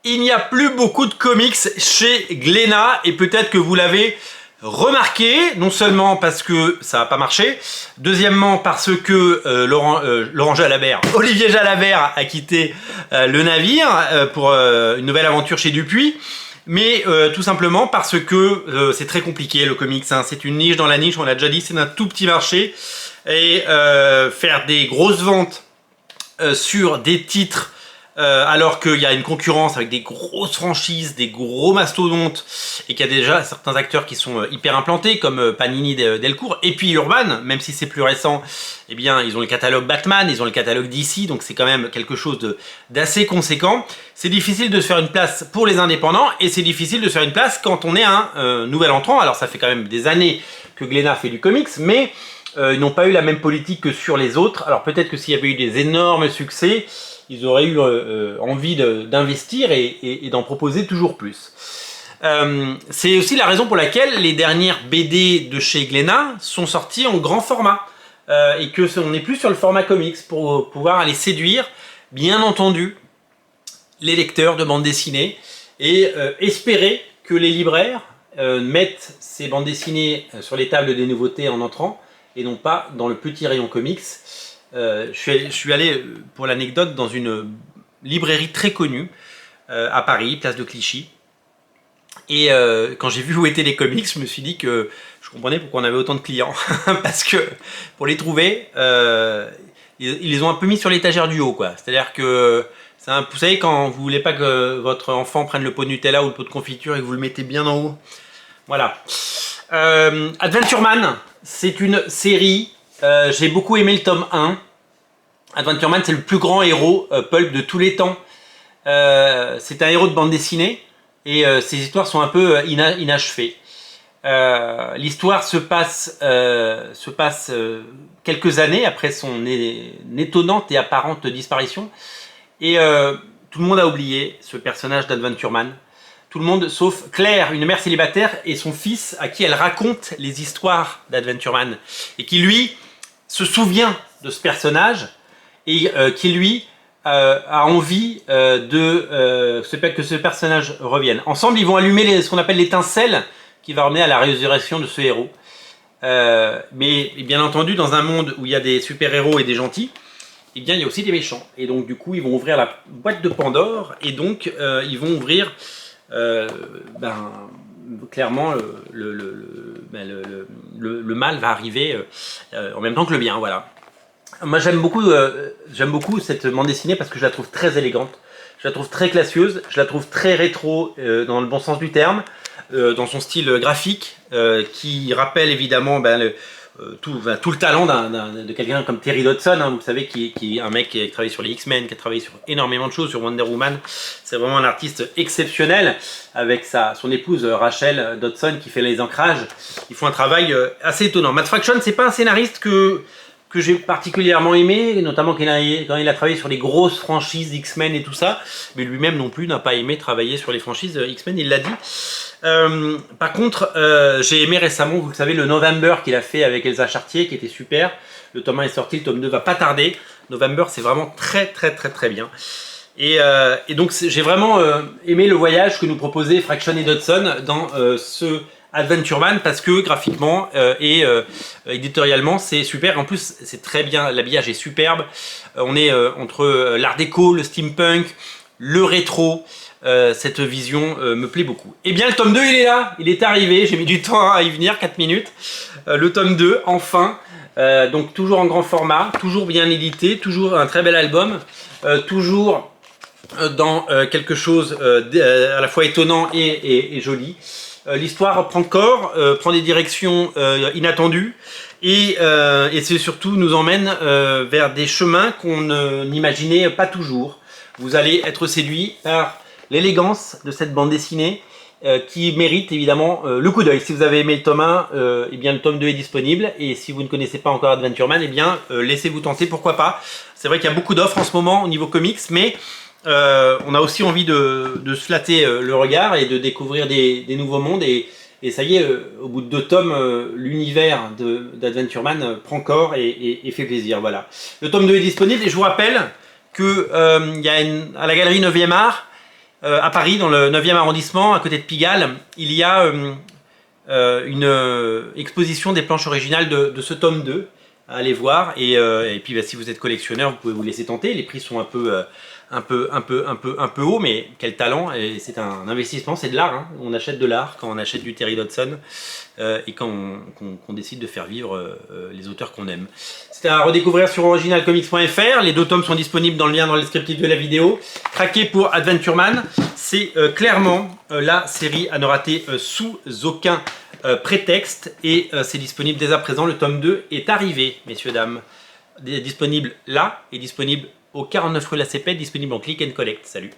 Il n'y a plus beaucoup de comics chez Glénat et peut-être que vous l'avez remarqué, non seulement parce que ça n'a pas marché, deuxièmement parce que Laurent Jalabert, Olivier Jalabert a quitté le navire pour une nouvelle aventure chez Dupuis, mais tout simplement parce que c'est très compliqué le comics, hein. C'est une niche dans la niche, on l'a déjà dit, c'est un tout petit marché et faire des grosses ventes sur des titres alors qu'il y a une concurrence avec des grosses franchises, des gros mastodontes, et qu'il y a déjà certains acteurs qui sont hyper implantés, comme Panini Delcourt, et puis Urban, même si c'est plus récent, eh bien, ils ont le catalogue Batman, ils ont le catalogue DC, donc c'est quand même quelque chose d'assez conséquent. C'est difficile de se faire une place pour les indépendants, et c'est difficile de se faire une place quand on est un nouvel entrant. Alors ça fait quand même des années que Glénat fait du comics, mais ils n'ont pas eu la même politique que sur les autres. Alors peut-être que s'il y avait eu des énormes succès, ils auraient eu envie d'investir et d'en proposer toujours plus. C'est aussi la raison pour laquelle les dernières BD de chez Glénat sont sorties en grand format et que on n'est plus sur le format comics pour pouvoir aller séduire, bien entendu, les lecteurs de bande dessinée et espérer que les libraires mettent ces bandes dessinées sur les tables des nouveautés en entrant et non pas dans le petit rayon comics. Je suis allé, pour l'anecdote, dans une librairie très connue à Paris, place de Clichy. Et quand j'ai vu où étaient les comics, je me suis dit que je comprenais pourquoi on avait autant de clients. Parce que pour les trouver, ils les ont un peu mis sur l'étagère du haut, quoi. C'est-à-dire que, vous savez, quand vous voulez pas que votre enfant prenne le pot de Nutella ou le pot de confiture et que vous le mettez bien en haut. Voilà. Adventure Man, c'est une série. J'ai beaucoup aimé le tome 1. Adventure Man, c'est le plus grand héros pulp de tous les temps. C'est un héros de bande dessinée et ses histoires sont un peu inachevées. L'histoire se passe quelques années après son étonnante et apparente disparition. Et tout le monde a oublié ce personnage d'Adventure Man. Tout le monde, sauf Claire, une mère célibataire, et son fils à qui elle raconte les histoires d'Adventure Man. Et qui, lui, se souvient de ce personnage et qui, lui, a envie que ce personnage revienne. Ensemble, ils vont allumer ce qu'on appelle l'étincelle qui va ramener à la résurrection de ce héros. Mais bien entendu, dans un monde où il y a des super-héros et des gentils, eh bien, il y a aussi des méchants. Et donc, du coup, ils vont ouvrir la boîte de Pandore et donc, ils vont ouvrir clairement le mal va arriver en même temps que le bien, voilà. Moi j'aime beaucoup cette bande dessinée parce que je la trouve très élégante, je la trouve très classieuse, je la trouve très rétro dans le bon sens du terme, dans son style graphique qui rappelle évidemment tout le talent de quelqu'un comme Terry Dodson, hein, vous savez, qui est un mec qui a travaillé sur les X-Men, qui a travaillé sur énormément de choses, sur Wonder Woman. C'est vraiment un artiste exceptionnel avec son épouse Rachel Dodson qui fait les ancrages. Ils font un travail assez étonnant. Matt Fraction, c'est pas un scénariste que j'ai particulièrement aimé, notamment quand il a travaillé sur les grosses franchises X-Men et tout ça, mais lui-même non plus n'a pas aimé travailler sur les franchises X-Men, il l'a dit. Par contre, j'ai aimé récemment, vous le savez, le November qu'il a fait avec Elsa Chartier, qui était super. Le tome 1 est sorti, le tome 2 va pas tarder. November, c'est vraiment très très très très bien. Et donc j'ai vraiment aimé le voyage que nous proposaient Fraction et Dodson dans ce Adventure Man, parce que graphiquement et éditorialement c'est super. En plus c'est très bien, l'habillage est superbe. On est entre l'art déco, le steampunk, le rétro. Cette vision me plaît beaucoup. Et bien le tome 2 il est là, il est arrivé, j'ai mis du temps à y venir, 4 minutes. Le tome 2 enfin, donc toujours en grand format, toujours bien édité, toujours un très bel album, toujours dans quelque chose à la fois étonnant et joli. L'histoire prend corps, prend des directions inattendues et c'est surtout nous emmène vers des chemins qu'on n'imaginait pas toujours. Vous allez être séduit par l'élégance de cette bande dessinée qui mérite évidemment le coup d'œil. Si vous avez aimé le tome 1, eh bien le tome 2 est disponible, et si vous ne connaissez pas encore Adventure Man, eh bien laissez-vous tenter, pourquoi pas. C'est vrai qu'il y a beaucoup d'offres en ce moment au niveau comics, mais on a aussi envie de se flatter le regard et de découvrir des nouveaux mondes, et ça y est, au bout de 2 tomes, l'univers d'Adventure Man prend corps et fait plaisir. Voilà. Le tome 2 est disponible, et je vous rappelle que y a à la galerie 9e Art, à Paris, dans le 9e arrondissement, à côté de Pigalle, il y a une exposition des planches originales de ce tome 2 à aller voir. Et puis si vous êtes collectionneur, vous pouvez vous laisser tenter. Les prix sont un peu haut, mais quel talent, et c'est un investissement, c'est de l'art, hein. On achète de l'art quand on achète du Terry Dodson et quand on décide de faire vivre les auteurs qu'on aime. C'est à redécouvrir sur originalcomics.fr, les 2 tomes sont disponibles dans le lien dans le descriptif de la vidéo. Craquez pour Adventure Man, c'est clairement la série à ne rater sous aucun prétexte, et c'est disponible dès à présent, le tome 2 est arrivé, messieurs, dames. Disponible là, et disponible au 49 rue La Cépette, disponible en click and collect. Salut.